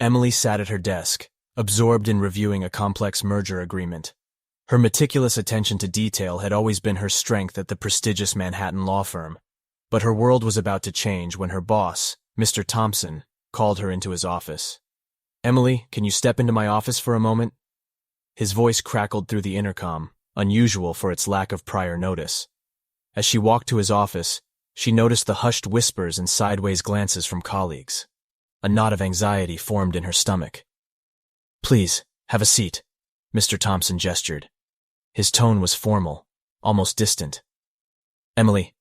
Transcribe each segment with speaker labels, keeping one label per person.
Speaker 1: Emily sat at her desk, absorbed in reviewing a complex merger agreement. Her meticulous attention to detail had always been her strength at the prestigious Manhattan law firm, but her world was about to change when her boss, Mr. Thompson, called her into his office. "Emily, can you step into my office for a moment?" His voice crackled through the intercom, unusual for its lack of prior notice. As she walked to his office, she noticed the hushed whispers and sideways glances from colleagues. A knot of anxiety formed in her stomach. "Please, have a seat," Mr. Thompson gestured. His tone was formal, almost distant. "Emily,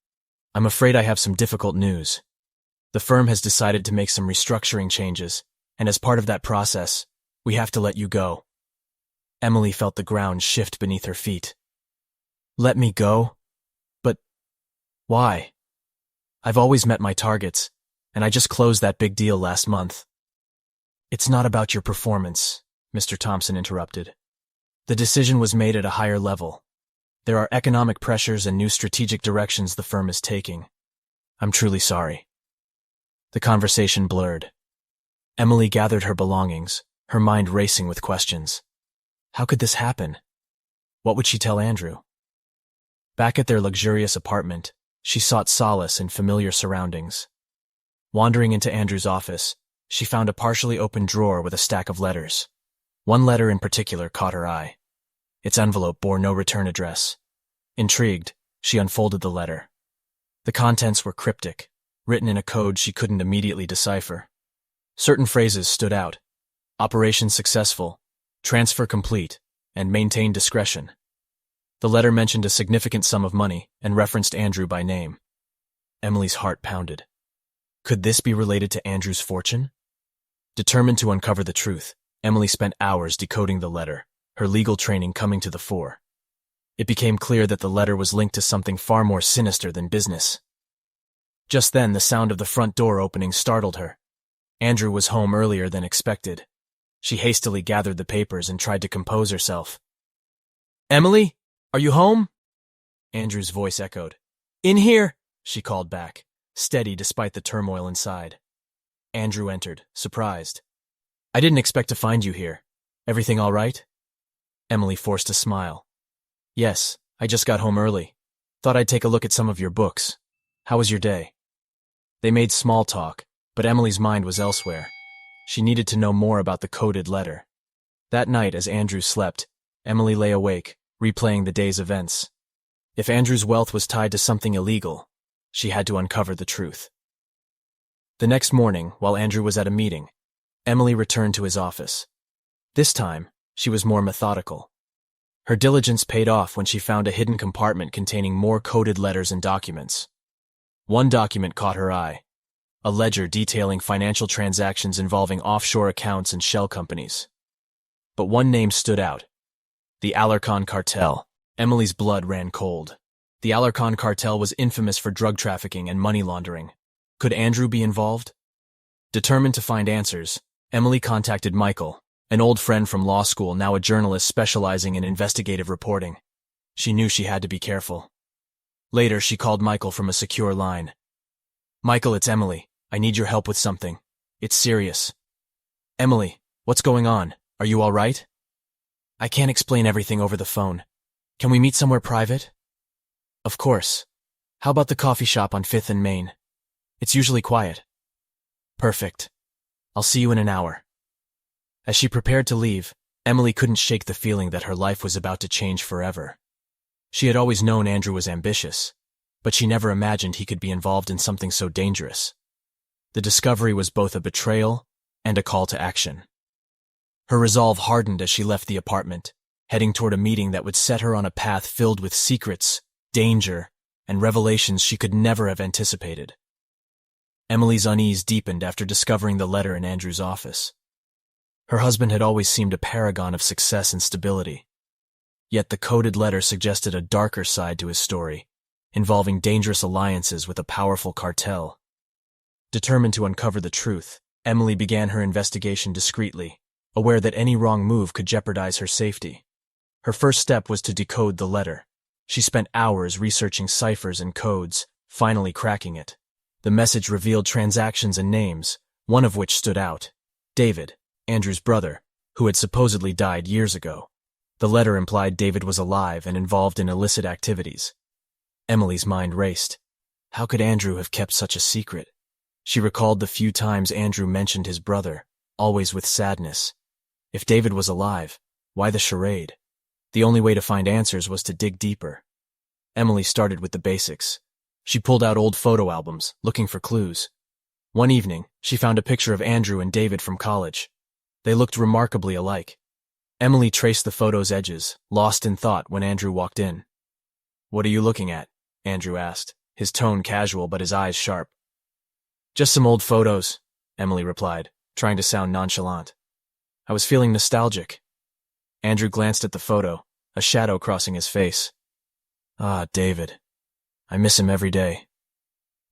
Speaker 1: I'm afraid I have some difficult news. The firm has decided to make some restructuring changes, and as part of that process, we have to let you go." Emily felt the ground shift beneath her feet. "Let me go? But why? I've always met my targets, and I just closed that big deal last month." "It's not about your performance," Mr. Thompson interrupted. "The decision was made at a higher level. There are economic pressures and new strategic directions the firm is taking. I'm truly sorry." The conversation blurred. Emily gathered her belongings, her mind racing with questions. How could this happen? What would she tell Andrew? Back at their luxurious apartment, she sought solace in familiar surroundings. Wandering into Andrew's office, she found a partially open drawer with a stack of letters. One letter in particular caught her eye. Its envelope bore no return address. Intrigued, she unfolded the letter. The contents were cryptic, written in a code she couldn't immediately decipher. Certain phrases stood out: "Operation successful," "transfer complete," and "maintain discretion." The letter mentioned a significant sum of money and referenced Andrew by name. Emily's heart pounded. Could this be related to Andrew's fortune? Determined to uncover the truth, Emily spent hours decoding the letter, her legal training coming to the fore. It became clear that the letter was linked to something far more sinister than business. Just then, the sound of the front door opening startled her. Andrew was home earlier than expected. She hastily gathered the papers and tried to compose herself. "Emily, are you home?" Andrew's voice echoed. "In here," she called back, steady despite the turmoil inside. Andrew entered, surprised. "I didn't expect to find you here. Everything all right?" Emily forced a smile. "Yes, I just got home early. Thought I'd take a look at some of your books. How was your day?" They made small talk, but Emily's mind was elsewhere. She needed to know more about the coded letter. That night, as Andrew slept, Emily lay awake, replaying the day's events. If Andrew's wealth was tied to something illegal, she had to uncover the truth. The next morning, while Andrew was at a meeting, Emily returned to his office. This time, she was more methodical. Her diligence paid off when she found a hidden compartment containing more coded letters and documents. One document caught her eye: a ledger detailing financial transactions involving offshore accounts and shell companies. But one name stood out: the Alarcon cartel. Emily's blood ran cold. The Alarcon cartel was infamous for drug trafficking and money laundering. Could Andrew be involved? Determined to find answers, Emily contacted Michael, an old friend from law school, now a journalist specializing in investigative reporting. She knew she had to be careful. Later, she called Michael from a secure line. "Michael, it's Emily. I need your help with something. It's serious." "Emily, what's going on? Are you all right?" "I can't explain everything over the phone. Can we meet somewhere private?" "Of course. How about the coffee shop on 5th and Main? It's usually quiet." "Perfect. I'll see you in an hour." As she prepared to leave, Emily couldn't shake the feeling that her life was about to change forever. She had always known Andrew was ambitious, but she never imagined he could be involved in something so dangerous. The discovery was both a betrayal and a call to action. Her resolve hardened as she left the apartment, heading toward a meeting that would set her on a path filled with secrets, danger, and revelations she could never have anticipated. Emily's unease deepened after discovering the letter in Andrew's office. Her husband had always seemed a paragon of success and stability. Yet the coded letter suggested a darker side to his story, involving dangerous alliances with a powerful cartel. Determined to uncover the truth, Emily began her investigation discreetly, aware that any wrong move could jeopardize her safety. Her first step was to decode the letter. She spent hours researching ciphers and codes, finally cracking it. The message revealed transactions and names, one of which stood out: David, Andrew's brother, who had supposedly died years ago. The letter implied David was alive and involved in illicit activities. Emily's mind raced. How could Andrew have kept such a secret? She recalled the few times Andrew mentioned his brother, always with sadness. If David was alive, why the charade? The only way to find answers was to dig deeper. Emily started with the basics. She pulled out old photo albums, looking for clues. One evening, she found a picture of Andrew and David from college. They looked remarkably alike. Emily traced the photo's edges, lost in thought when Andrew walked in. "What are you looking at?" Andrew asked, his tone casual but his eyes sharp. "Just some old photos," Emily replied, trying to sound nonchalant. "I was feeling nostalgic." Andrew glanced at the photo, a shadow crossing his face. "Ah, David. I miss him every day."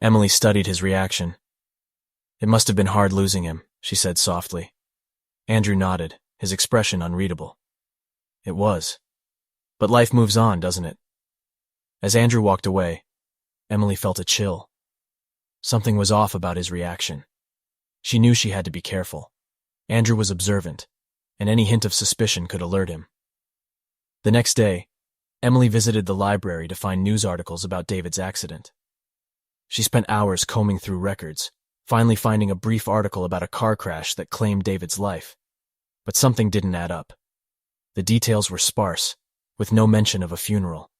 Speaker 1: Emily studied his reaction. "It must have been hard losing him," she said softly. Andrew nodded, his expression unreadable. "It was. But life moves on, doesn't it?" As Andrew walked away, Emily felt a chill. Something was off about his reaction. She knew she had to be careful. Andrew was observant, and any hint of suspicion could alert him. The next day, Emily visited the library to find news articles about David's accident. She spent hours combing through records, finally finding a brief article about a car crash that claimed David's life. But something didn't add up. The details were sparse, with no mention of a funeral.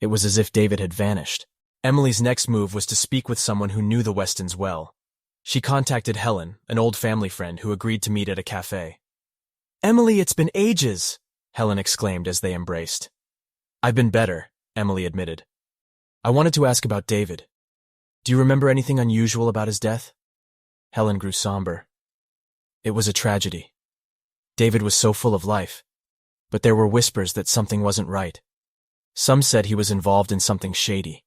Speaker 1: It was as if David had vanished. Emily's next move was to speak with someone who knew the Westons well. She contacted Helen, an old family friend who agreed to meet at a cafe. "Emily, it's been ages!" Helen exclaimed as they embraced. "I've been better," Emily admitted. "I wanted to ask about David. Do you remember anything unusual about his death?" Helen grew somber. It was a tragedy. David was so full of life, but there were whispers that something wasn't right. Some said he was involved in something shady,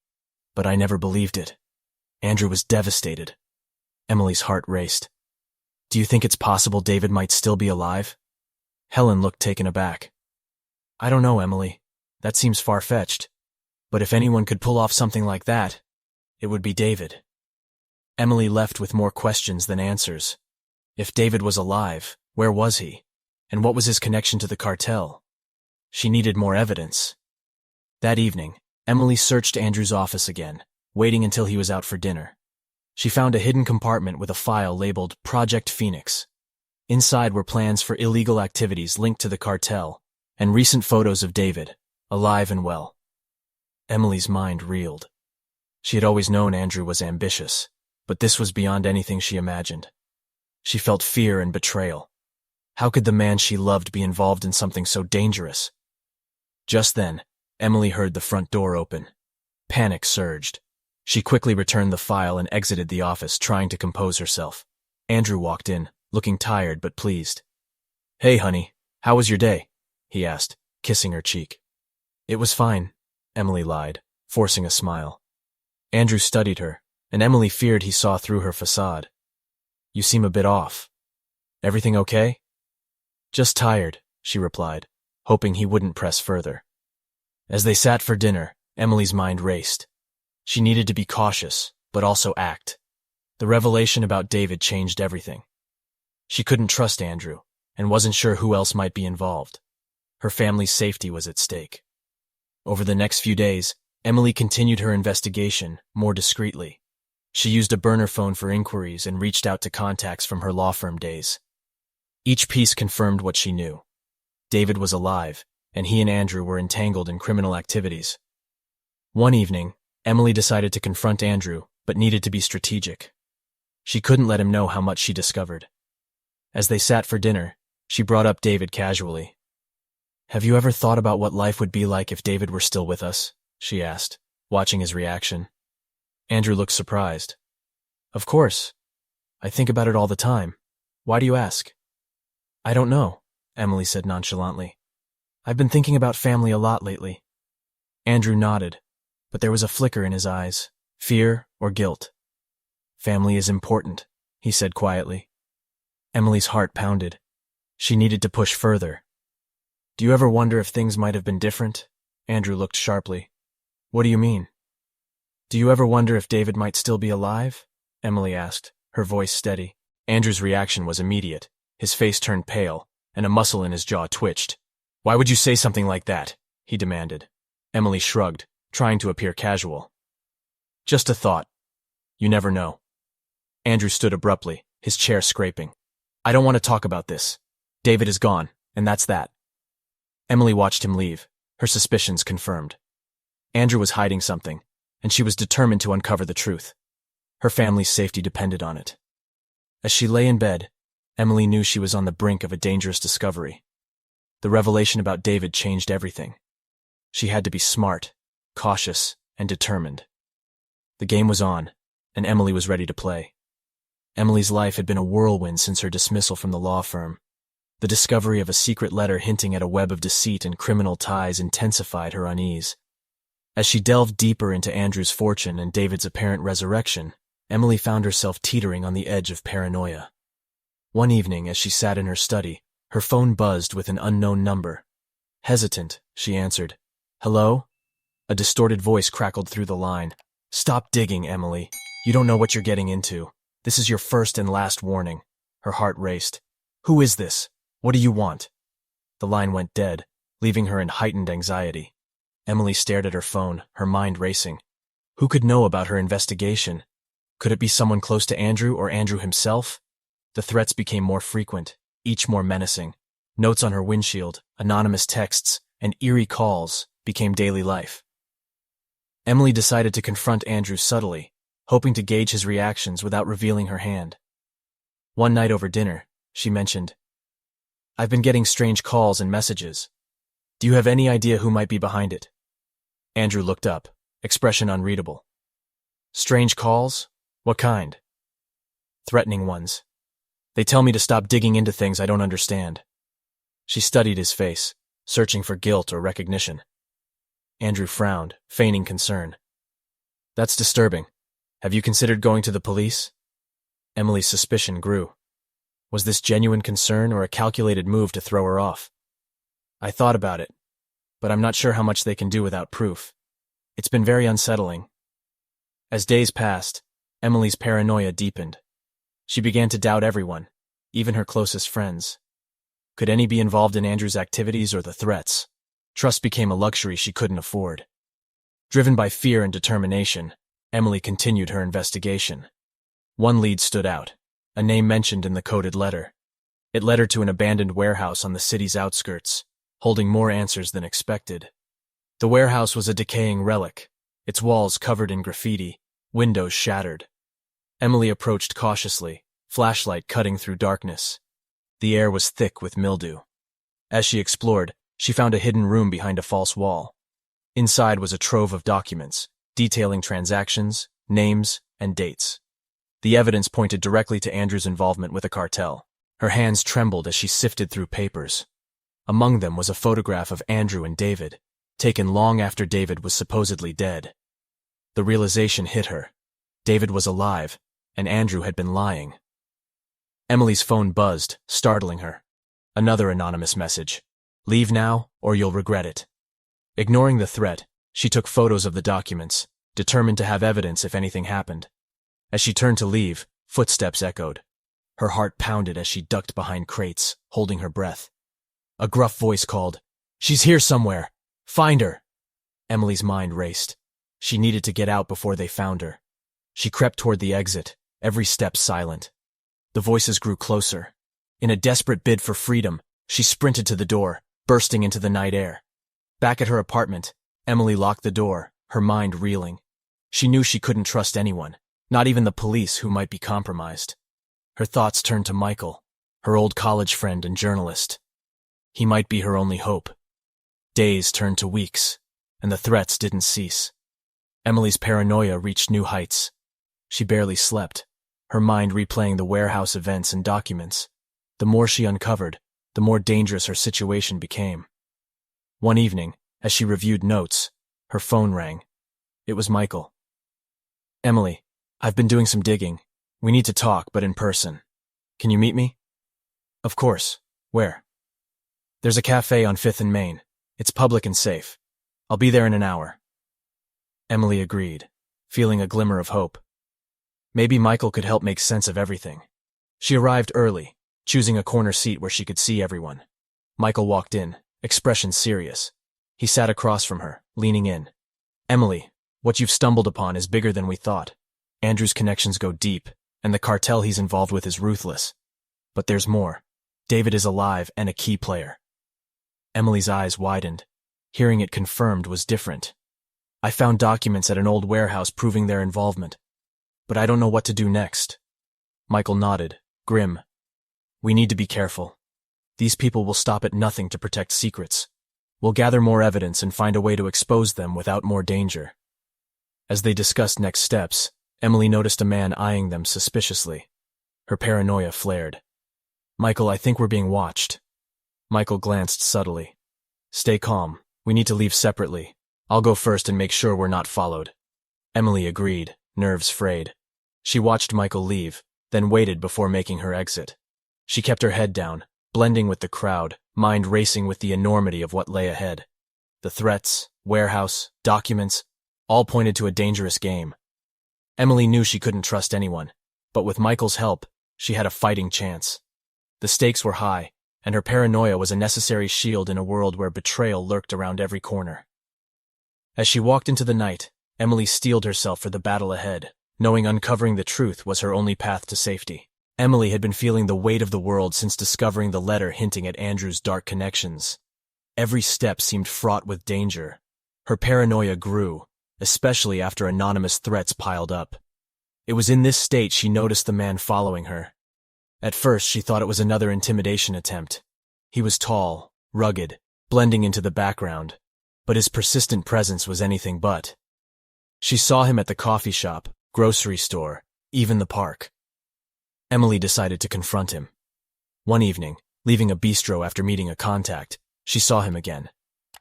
Speaker 1: but I never believed it. Andrew was devastated. Emily's heart raced. "Do you think it's possible David might still be alive?" Helen looked taken aback. "I don't know, Emily. That seems far-fetched. But if anyone could pull off something like that, it would be David." Emily left with more questions than answers. If David was alive, where was he? And what was his connection to the cartel? She needed more evidence. That evening, Emily searched Andrew's office again, waiting until he was out for dinner. She found a hidden compartment with a file labeled Project Phoenix. Inside were plans for illegal activities linked to the cartel, and recent photos of David, alive and well. Emily's mind reeled. She had always known Andrew was ambitious, but this was beyond anything she imagined. She felt fear and betrayal. How could the man she loved be involved in something so dangerous? Just then, Emily heard the front door open. Panic surged. She quickly returned the file and exited the office, trying to compose herself. Andrew walked in, looking tired but pleased. "Hey, honey, how was your day?" he asked, kissing her cheek. "It was fine," Emily lied, forcing a smile. Andrew studied her, and Emily feared he saw through her facade. "You seem a bit off. Everything okay?" "Just tired," she replied, hoping he wouldn't press further. As they sat for dinner, Emily's mind raced. She needed to be cautious, but also act. The revelation about David changed everything. She couldn't trust Andrew, and wasn't sure who else might be involved. Her family's safety was at stake. Over the next few days, Emily continued her investigation, more discreetly. She used a burner phone for inquiries and reached out to contacts from her law firm days. Each piece confirmed what she knew. David was alive, and he and Andrew were entangled in criminal activities. One evening, Emily decided to confront Andrew, but needed to be strategic. She couldn't let him know how much she discovered. As they sat for dinner, she brought up David casually. "Have you ever thought about what life would be like if David were still with us?" she asked, watching his reaction. Andrew looked surprised. "Of course. I think about it all the time. Why do you ask?" "I don't know," Emily said nonchalantly. "I've been thinking about family a lot lately." Andrew nodded, but there was a flicker in his eyes, fear or guilt. "Family is important," he said quietly. Emily's heart pounded. She needed to push further. "Do you ever wonder if things might have been different?" Andrew looked sharply. "What do you mean?" "Do you ever wonder if David might still be alive?" Emily asked, her voice steady. Andrew's reaction was immediate. His face turned pale, and a muscle in his jaw twitched. "Why would you say something like that?" he demanded. Emily shrugged, trying to appear casual. "Just a thought. You never know." Andrew stood abruptly, his chair scraping. "I don't want to talk about this. David is gone, and that's that." Emily watched him leave, her suspicions confirmed. Andrew was hiding something, and she was determined to uncover the truth. Her family's safety depended on it. As she lay in bed, Emily knew she was on the brink of a dangerous discovery. The revelation about David changed everything. She had to be smart, cautious, and determined. The game was on, and Emily was ready to play. Emily's life had been a whirlwind since her dismissal from the law firm. The discovery of a secret letter hinting at a web of deceit and criminal ties intensified her unease. As she delved deeper into Andrew's fortune and David's apparent resurrection, Emily found herself teetering on the edge of paranoia. One evening, as she sat in her study, her phone buzzed with an unknown number. Hesitant, she answered. "Hello?" A distorted voice crackled through the line. "Stop digging, Emily. You don't know what you're getting into. This is your first and last warning." Her heart raced. "Who is this? What do you want?" The line went dead, leaving her in heightened anxiety. Emily stared at her phone, her mind racing. Who could know about her investigation? Could it be someone close to Andrew or Andrew himself? The threats became more frequent, each more menacing. Notes on her windshield, anonymous texts, and eerie calls became daily life. Emily decided to confront Andrew subtly, hoping to gauge his reactions without revealing her hand. One night over dinner, she mentioned, "I've been getting strange calls and messages. Do you have any idea who might be behind it?" Andrew looked up, expression unreadable. "Strange calls? What kind?" "Threatening ones. They tell me to stop digging into things I don't understand." She studied his face, searching for guilt or recognition. Andrew frowned, feigning concern. "That's disturbing. Have you considered going to the police?" Emily's suspicion grew. Was this genuine concern or a calculated move to throw her off? "I thought about it, but I'm not sure how much they can do without proof. It's been very unsettling." As days passed, Emily's paranoia deepened. She began to doubt everyone, even her closest friends. Could any be involved in Andrew's activities or the threats? Trust became a luxury she couldn't afford. Driven by fear and determination, Emily continued her investigation. One lead stood out, a name mentioned in the coded letter. It led her to an abandoned warehouse on the city's outskirts, holding more answers than expected. The warehouse was a decaying relic, its walls covered in graffiti, windows shattered. Emily approached cautiously, flashlight cutting through darkness. The air was thick with mildew. As she explored, she found a hidden room behind a false wall. Inside was a trove of documents, detailing transactions, names, and dates. The evidence pointed directly to Andrew's involvement with a cartel. Her hands trembled as she sifted through papers. Among them was a photograph of Andrew and David, taken long after David was supposedly dead. The realization hit her. David was alive, and Andrew had been lying. Emily's phone buzzed, startling her. Another anonymous message. "Leave now, or you'll regret it." Ignoring the threat, she took photos of the documents, determined to have evidence if anything happened. As she turned to leave, footsteps echoed. Her heart pounded as she ducked behind crates, holding her breath. A gruff voice called, "She's here somewhere! Find her!" Emily's mind raced. She needed to get out before they found her. She crept toward the exit, every step silent. The voices grew closer. In a desperate bid for freedom, she sprinted to the door, bursting into the night air. Back at her apartment, Emily locked the door, her mind reeling. She knew she couldn't trust anyone, not even the police who might be compromised. Her thoughts turned to Michael, her old college friend and journalist. He might be her only hope. Days turned to weeks, and the threats didn't cease. Emily's paranoia reached new heights. She barely slept, her mind replaying the warehouse events and documents. The more she uncovered, the more dangerous her situation became. One evening, as she reviewed notes, her phone rang. It was Michael. "Emily, I've been doing some digging. We need to talk, but in person. Can you meet me?" "Of course. Where?" "There's a cafe on 5th and Main. It's public and safe. I'll be there in an hour." Emily agreed, feeling a glimmer of hope. Maybe Michael could help make sense of everything. She arrived early, choosing a corner seat where she could see everyone. Michael walked in, expression serious. He sat across from her, leaning in. Emily, what you've stumbled upon is bigger than we thought. Andrew's connections go deep, and the cartel he's involved with is ruthless. But there's more. David is alive and a key player. Emily's eyes widened. Hearing it confirmed was different. I found documents at an old warehouse proving their involvement. But I don't know what to do next. Michael nodded, grim. We need to be careful. These people will stop at nothing to protect secrets. We'll gather more evidence and find a way to expose them without more danger. As they discussed next steps, Emily noticed a man eyeing them suspiciously. Her paranoia flared. Michael, I think we're being watched. Michael glanced subtly. Stay calm. We need to leave separately. I'll go first and make sure we're not followed. Emily agreed, nerves frayed. She watched Michael leave, then waited before making her exit. She kept her head down, blending with the crowd, mind racing with the enormity of what lay ahead. The threats, warehouse, documents, all pointed to a dangerous game. Emily knew she couldn't trust anyone, but with Michael's help, she had a fighting chance. The stakes were high, and her paranoia was a necessary shield in a world where betrayal lurked around every corner. As she walked into the night, Emily steeled herself for the battle ahead, knowing uncovering the truth was her only path to safety. Emily had been feeling the weight of the world since discovering the letter hinting at Andrew's dark connections. Every step seemed fraught with danger. Her paranoia grew, especially after anonymous threats piled up. It was in this state she noticed the man following her. At first, she thought it was another intimidation attempt. He was tall, rugged, blending into the background, but his persistent presence was anything but. She saw him at the coffee shop, grocery store, even the park. Emily decided to confront him. One evening, leaving a bistro after meeting a contact, she saw him again.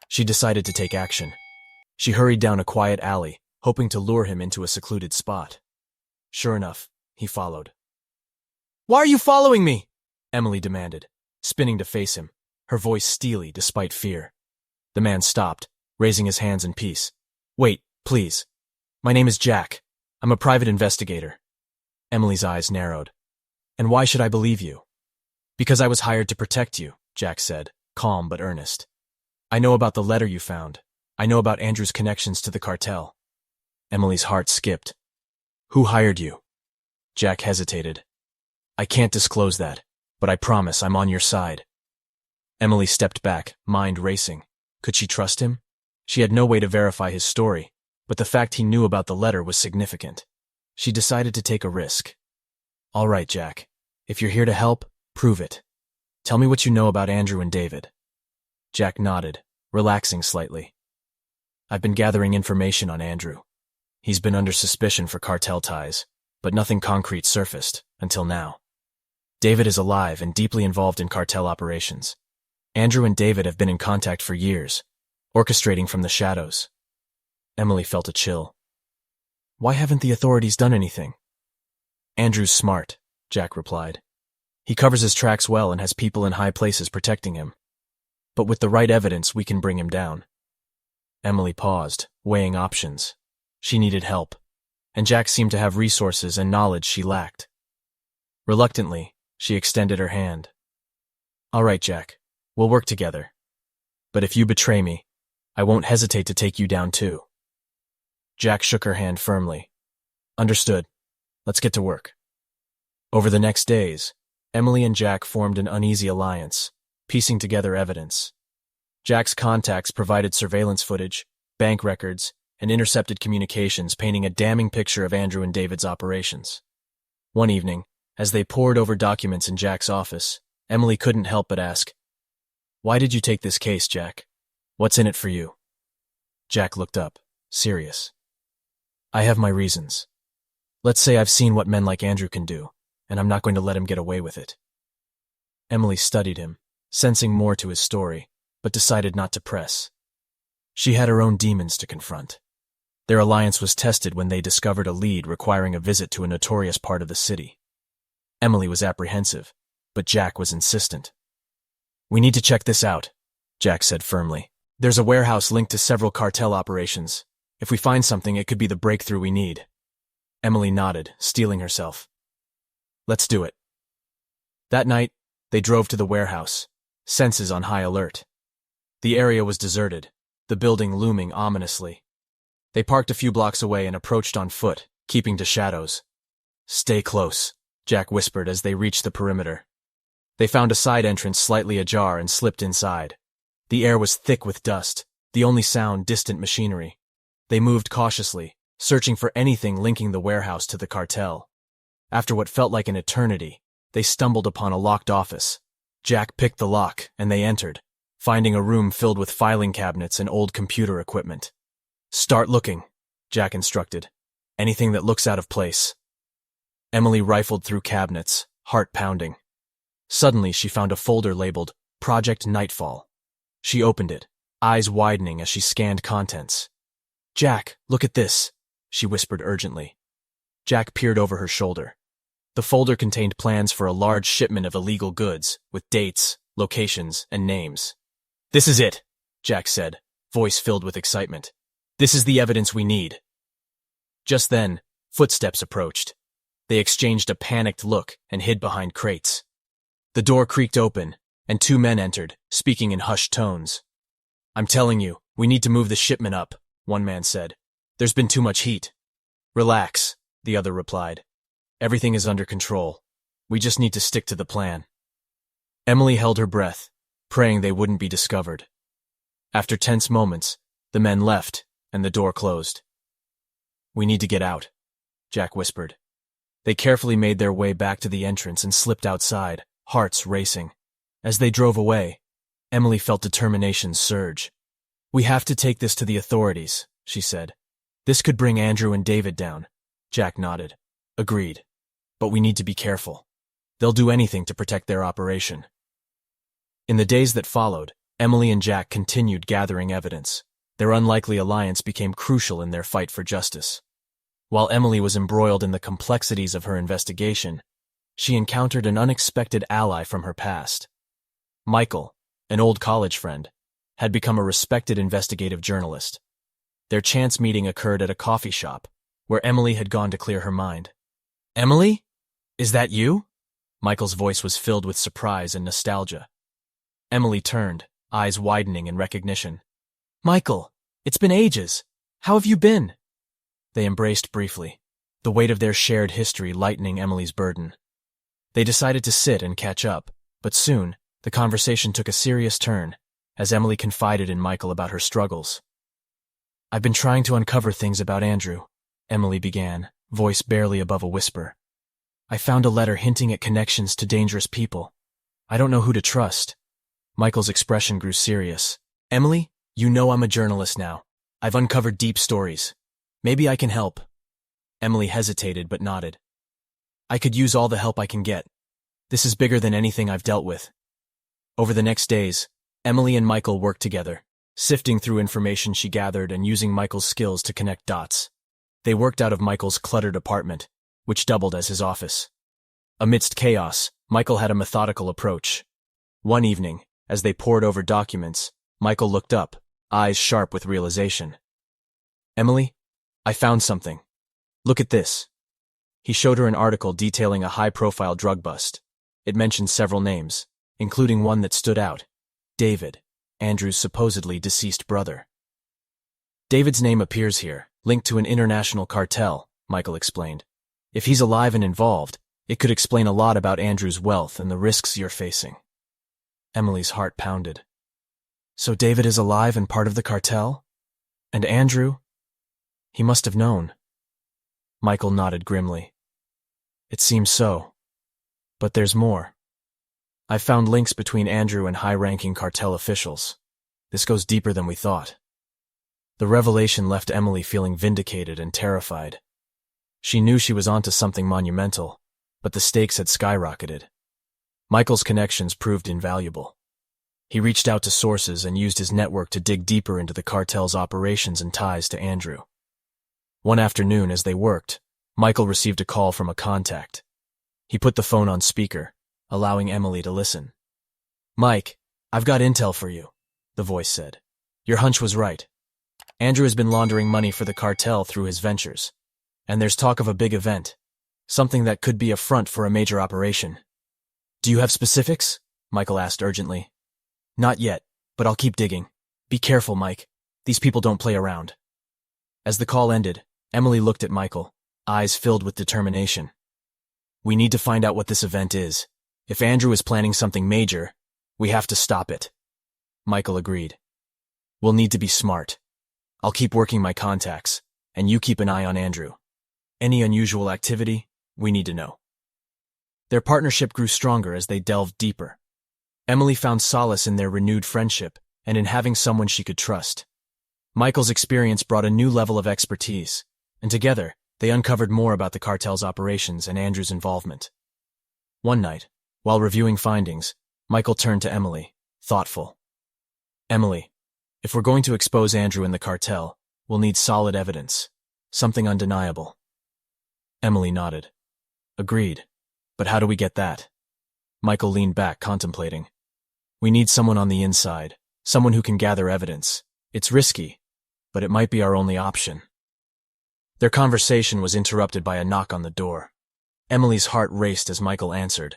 Speaker 1: She decided to take action. She hurried down a quiet alley, hoping to lure him into a secluded spot. Sure enough, he followed. Why are you following me? Emily demanded, spinning to face him, her voice steely despite fear. The man stopped, raising his hands in peace. Wait, please. My name is Jack. I'm a private investigator. Emily's eyes narrowed. And why should I believe you? Because I was hired to protect you, Jack said, calm but earnest. I know about the letter you found. I know about Andrew's connections to the cartel. Emily's heart skipped. Who hired you? Jack hesitated. I can't disclose that, but I promise I'm on your side. Emily stepped back, mind racing. Could she trust him? She had no way to verify his story, but the fact he knew about the letter was significant. She decided to take a risk. All right, Jack. If you're here to help, prove it. Tell me what you know about Andrew and David. Jack nodded, relaxing slightly. I've been gathering information on Andrew. He's been under suspicion for cartel ties, but nothing concrete surfaced, until now. David is alive and deeply involved in cartel operations. Andrew and David have been in contact for years, orchestrating from the shadows. Emily felt a chill. Why haven't the authorities done anything? Andrew's smart, Jack replied. He covers his tracks well and has people in high places protecting him. But with the right evidence, we can bring him down. Emily paused, weighing options. She needed help, and Jack seemed to have resources and knowledge she lacked. Reluctantly, she extended her hand. All right, Jack, we'll work together. But if you betray me, I won't hesitate to take you down too. Jack shook her hand firmly. Understood. Let's get to work. Over the next days, Emily and Jack formed an uneasy alliance, piecing together evidence. Jack's contacts provided surveillance footage, bank records, and intercepted communications painting a damning picture of Andrew and David's operations. One evening, as they pored over documents in Jack's office, Emily couldn't help but ask, Why did you take this case, Jack? What's in it for you? Jack looked up, serious. I have my reasons. Let's say I've seen what men like Andrew can do, and I'm not going to let him get away with it. Emily studied him, sensing more to his story, but decided not to press. She had her own demons to confront. Their alliance was tested when they discovered a lead requiring a visit to a notorious part of the city. Emily was apprehensive, but Jack was insistent. We need to check this out, Jack said firmly. There's a warehouse linked to several cartel operations. If we find something, it could be the breakthrough we need. Emily nodded, steeling herself. Let's do it. That night, They drove to the warehouse, senses on high alert. The area was deserted, the building looming ominously. They parked a few blocks away and approached on foot, keeping to shadows. "Stay close," Jack whispered as they reached the perimeter. They found a side entrance slightly ajar and slipped inside. The air was thick with dust, the only sound distant machinery. They moved cautiously, searching for anything linking the warehouse to the cartel. After what felt like an eternity, they stumbled upon a locked office. Jack picked the lock, and they entered, finding a room filled with filing cabinets and old computer equipment. "Start looking," Jack instructed. "Anything that looks out of place." Emily rifled through cabinets, heart pounding. Suddenly, she found a folder labeled Project Nightfall. She opened it, eyes widening as she scanned contents. "Jack, look at this," she whispered urgently. Jack peered over her shoulder. The folder contained plans for a large shipment of illegal goods, with dates, locations, and names. "This is it," Jack said, voice filled with excitement. "This is the evidence we need." Just then, footsteps approached. They exchanged a panicked look and hid behind crates. The door creaked open, and two men entered, speaking in hushed tones. "I'm telling you, we need to move the shipment up," one man said. "There's been too much heat." "Relax," the other replied. "Everything is under control. We just need to stick to the plan." Emily held her breath, praying they wouldn't be discovered. After tense moments, the men left, and the door closed. "We need to get out," Jack whispered. They carefully made their way back to the entrance and slipped outside, hearts racing. As they drove away, Emily felt determination surge. "We have to take this to the authorities," she said. "This could bring Andrew and David down." Jack nodded. "Agreed. But we need to be careful. They'll do anything to protect their operation." In the days that followed, Emily and Jack continued gathering evidence. Their unlikely alliance became crucial in their fight for justice. While Emily was embroiled in the complexities of her investigation, she encountered an unexpected ally from her past. Michael, an old college friend, had become a respected investigative journalist. Their chance meeting occurred at a coffee shop, where Emily had gone to clear her mind. "Emily? Is that you?" Michael's voice was filled with surprise and nostalgia. Emily turned, eyes widening in recognition. "Michael, it's been ages. How have you been?" They embraced briefly, the weight of their shared history lightening Emily's burden. They decided to sit and catch up, but soon, the conversation took a serious turn, as Emily confided in Michael about her struggles. "I've been trying to uncover things about Andrew," Emily began, voice barely above a whisper. "I found a letter hinting at connections to dangerous people. I don't know who to trust." Michael's expression grew serious. "Emily, you know I'm a journalist now. I've uncovered deep stories. Maybe I can help." Emily hesitated but nodded. "I could use all the help I can get. This is bigger than anything I've dealt with." Over the next days, Emily and Michael worked together, sifting through information she gathered and using Michael's skills to connect dots. They worked out of Michael's cluttered apartment, which doubled as his office. Amidst chaos, Michael had a methodical approach. One evening, as they pored over documents, Michael looked up, eyes sharp with realization. "Emily, I found something. Look at this." He showed her an article detailing a high-profile drug bust. It mentioned several names, including one that stood out: David, Andrew's supposedly deceased brother. "David's name appears here, linked to an international cartel," Michael explained. "If he's alive and involved, it could explain a lot about Andrew's wealth and the risks you're facing." Emily's heart pounded. "So David is alive and part of the cartel? And Andrew? He must have known." Michael nodded grimly. "It seems so. But there's more. I've found links between Andrew and high-ranking cartel officials. This goes deeper than we thought." The revelation left Emily feeling vindicated and terrified. She knew she was onto something monumental, but the stakes had skyrocketed. Michael's connections proved invaluable. He reached out to sources and used his network to dig deeper into the cartel's operations and ties to Andrew. One afternoon, as they worked, Michael received a call from a contact. He put the phone on speaker, allowing Emily to listen. "Mike, I've got intel for you," the voice said. "Your hunch was right. Andrew has been laundering money for the cartel through his ventures, and there's talk of a big event, something that could be a front for a major operation." "Do you have specifics?" Michael asked urgently. Not yet, but I'll keep digging. Be careful, Mike. These people don't play around. As the call ended, Emily looked at Michael, eyes filled with determination. We need to find out what this event is. If Andrew is planning something major, we have to stop it. Michael agreed. We'll need to be smart. I'll keep working my contacts, and you keep an eye on Andrew. Any unusual activity, we need to know. Their partnership grew stronger as they delved deeper. Emily found solace in their renewed friendship and in having someone she could trust. Michael's experience brought a new level of expertise, and together, they uncovered more about the cartel's operations and Andrew's involvement. One night, while reviewing findings, Michael turned to Emily, thoughtful. Emily, if we're going to expose Andrew and the cartel, we'll need solid evidence, something undeniable. Emily nodded. Agreed. But how do we get that? Michael leaned back, contemplating. We need someone on the inside, someone who can gather evidence. It's risky, but it might be our only option. Their conversation was interrupted by a knock on the door. Emily's heart raced as Michael answered.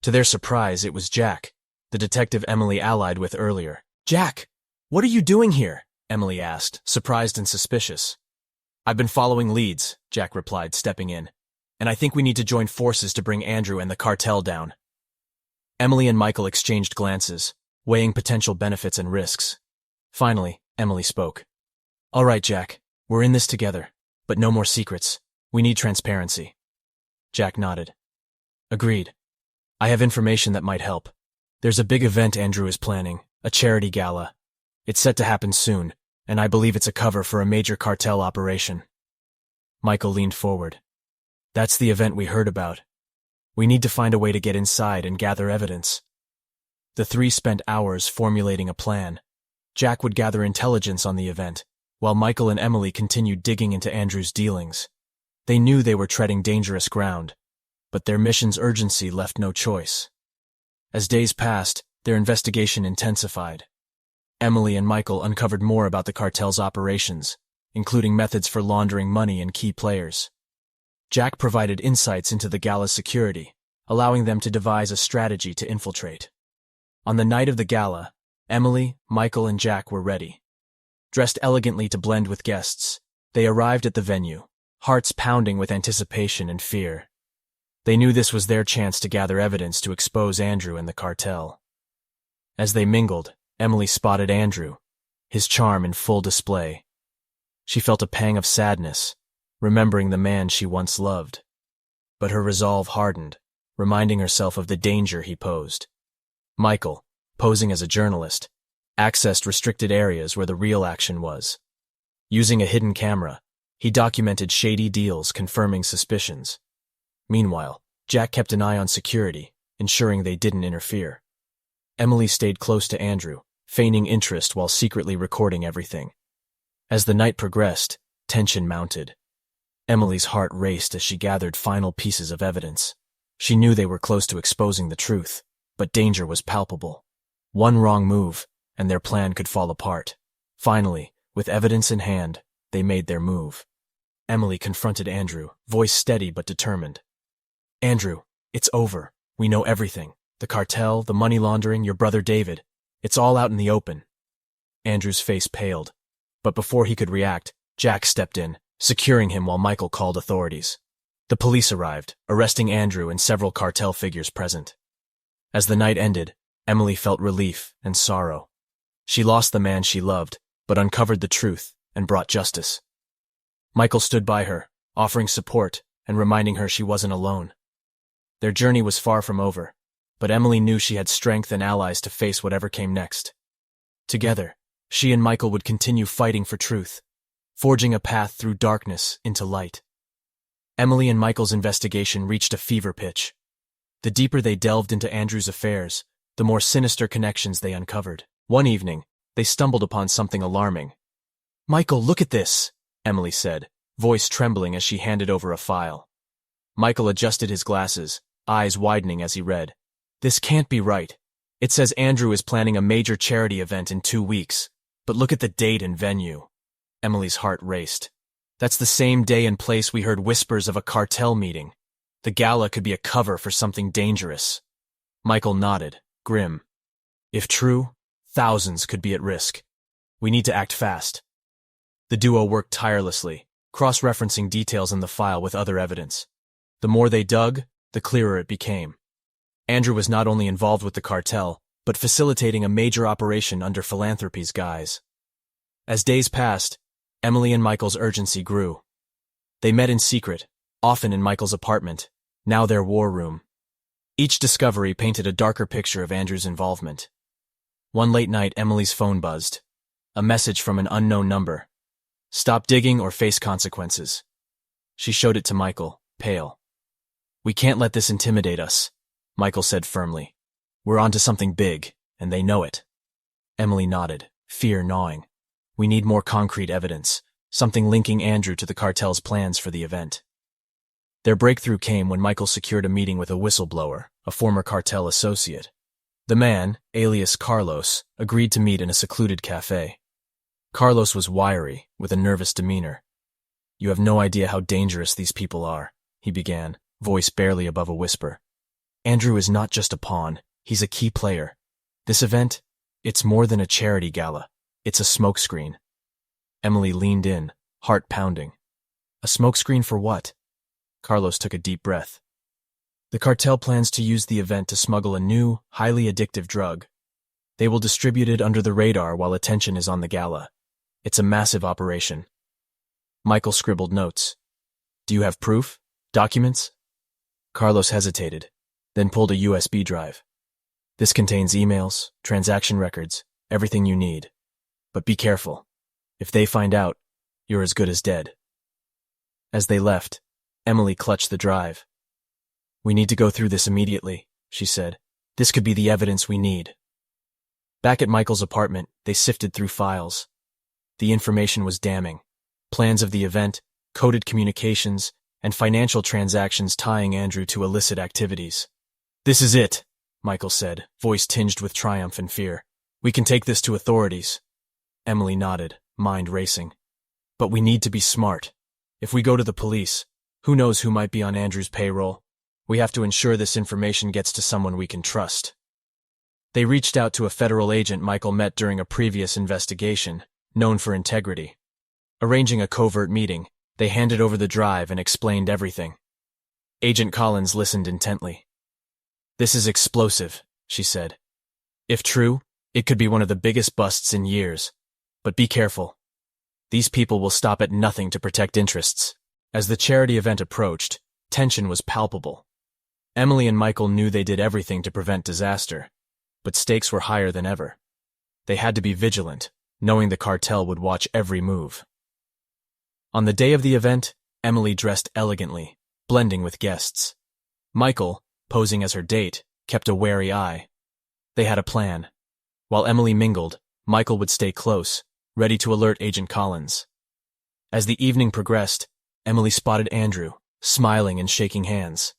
Speaker 1: To their surprise, it was Jack, the detective Emily allied with earlier. Jack, what are you doing here? Emily asked, surprised and suspicious. I've been following leads, Jack replied, stepping in. And I think we need to join forces to bring Andrew and the cartel down. Emily and Michael exchanged glances, weighing potential benefits and risks. Finally, Emily spoke. All right, Jack, we're in this together, but no more secrets. We need transparency. Jack nodded. Agreed. I have information that might help. There's a big event Andrew is planning, a charity gala. It's set to happen soon, and I believe it's a cover for a major cartel operation. Michael leaned forward. That's the event we heard about. We need to find a way to get inside and gather evidence. The three spent hours formulating a plan. Jack would gather intelligence on the event, while Michael and Emily continued digging into Andrew's dealings. They knew they were treading dangerous ground, but their mission's urgency left no choice. As days passed, their investigation intensified. Emily and Michael uncovered more about the cartel's operations, including methods for laundering money and key players. Jack provided insights into the gala's security, allowing them to devise a strategy to infiltrate. On the night of the gala, Emily, Michael, and Jack were ready. Dressed elegantly to blend with guests, they arrived at the venue, hearts pounding with anticipation and fear. They knew this was their chance to gather evidence to expose Andrew and the cartel. As they mingled, Emily spotted Andrew, his charm in full display. She felt a pang of sadness, remembering the man she once loved. But her resolve hardened, reminding herself of the danger he posed. Michael, posing as a journalist, accessed restricted areas where the real action was. Using a hidden camera, he documented shady deals, confirming suspicions. Meanwhile, Jack kept an eye on security, ensuring they didn't interfere. Emily stayed close to Andrew, feigning interest while secretly recording everything. As the night progressed, tension mounted. Emily's heart raced as she gathered final pieces of evidence. She knew they were close to exposing the truth, but danger was palpable. One wrong move, and their plan could fall apart. Finally, with evidence in hand, they made their move. Emily confronted Andrew, voice steady but determined. Andrew, it's over. We know everything. The cartel, the money laundering, your brother David. It's all out in the open. Andrew's face paled, but before he could react, Jack stepped in, securing him while Michael called authorities. The police arrived, arresting Andrew and several cartel figures present. As the night ended, Emily felt relief and sorrow. She lost the man she loved, but uncovered the truth and brought justice. Michael stood by her, offering support and reminding her she wasn't alone. Their journey was far from over, but Emily knew she had strength and allies to face whatever came next. Together, she and Michael would continue fighting for truth, forging a path through darkness into light. Emily and Michael's investigation reached a fever pitch. The deeper they delved into Andrew's affairs, the more sinister connections they uncovered. One evening, they stumbled upon something alarming. Michael, look at this, Emily said, voice trembling as she handed over a file. Michael adjusted his glasses, eyes widening as he read. This can't be right. It says Andrew is planning a major charity event in 2 weeks, but look at the date and venue. Emily's heart raced. That's the same day and place we heard whispers of a cartel meeting. The gala could be a cover for something dangerous. Michael nodded, grim. If true, thousands could be at risk. We need to act fast. The duo worked tirelessly, cross-referencing details in the file with other evidence. The more they dug, the clearer it became. Andrew was not only involved with the cartel, but facilitating a major operation under philanthropy's guise. As days passed, Emily and Michael's urgency grew. They met in secret, often in Michael's apartment, now their war room. Each discovery painted a darker picture of Andrew's involvement. One late night, Emily's phone buzzed. A message from an unknown number. Stop digging or face consequences. She showed it to Michael, pale. We can't let this intimidate us, Michael said firmly. We're onto something big, and they know it. Emily nodded, fear gnawing. We need more concrete evidence, something linking Andrew to the cartel's plans for the event. Their breakthrough came when Michael secured a meeting with a whistleblower, a former cartel associate. The man, alias Carlos, agreed to meet in a secluded cafe. Carlos was wiry, with a nervous demeanor. You have no idea how dangerous these people are, he began, voice barely above a whisper. Andrew is not just a pawn, he's a key player. This event, it's more than a charity gala. It's a smokescreen. Emily leaned in, heart pounding. A smokescreen for what? Carlos took a deep breath. The cartel plans to use the event to smuggle a new, highly addictive drug. They will distribute it under the radar while attention is on the gala. It's a massive operation. Michael scribbled notes. Do you have proof? Documents? Carlos hesitated, then pulled a USB drive. This contains emails, transaction records, everything you need. But be careful. If they find out, you're as good as dead. As they left, Emily clutched the drive. We need to go through this immediately, she said. This could be the evidence we need. Back at Michael's apartment, they sifted through files. The information was damning. Plans of the event, coded communications, and financial transactions tying Andrew to illicit activities. This is it, Michael said, voice tinged with triumph and fear. We can take this to authorities. Emily nodded, mind racing. But we need to be smart. If we go to the police, who knows who might be on Andrew's payroll? We have to ensure this information gets to someone we can trust. They reached out to a federal agent Michael met during a previous investigation, known for integrity. Arranging a covert meeting, they handed over the drive and explained everything. Agent Collins listened intently. This is explosive, she said. If true, it could be one of the biggest busts in years. But be careful. These people will stop at nothing to protect interests. As the charity event approached, tension was palpable. Emily and Michael knew they did everything to prevent disaster, but stakes were higher than ever. They had to be vigilant, knowing the cartel would watch every move. On the day of the event, Emily dressed elegantly, blending with guests. Michael, posing as her date, kept a wary eye. They had a plan. While Emily mingled, Michael would stay close, ready to alert Agent Collins. As the evening progressed, Emily spotted Andrew, smiling and shaking hands.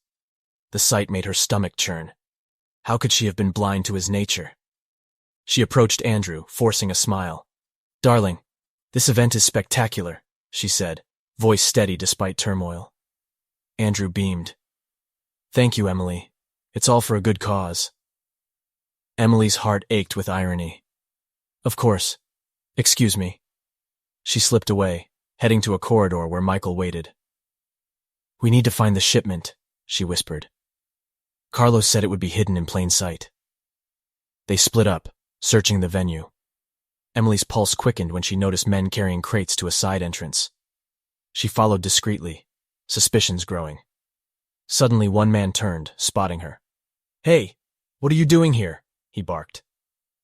Speaker 1: The sight made her stomach churn. How could she have been blind to his nature? She approached Andrew, forcing a smile. Darling, this event is spectacular, she said, voice steady despite turmoil. Andrew beamed. Thank you, Emily. It's all for a good cause. Emily's heart ached with irony. Of course. Excuse me. She slipped away, heading to a corridor where Michael waited. We need to find the shipment, she whispered. Carlos said it would be hidden in plain sight. They split up, searching the venue. Emily's pulse quickened when she noticed men carrying crates to a side entrance. She followed discreetly, suspicions growing. Suddenly one man turned, spotting her. Hey, what are you doing here? He barked.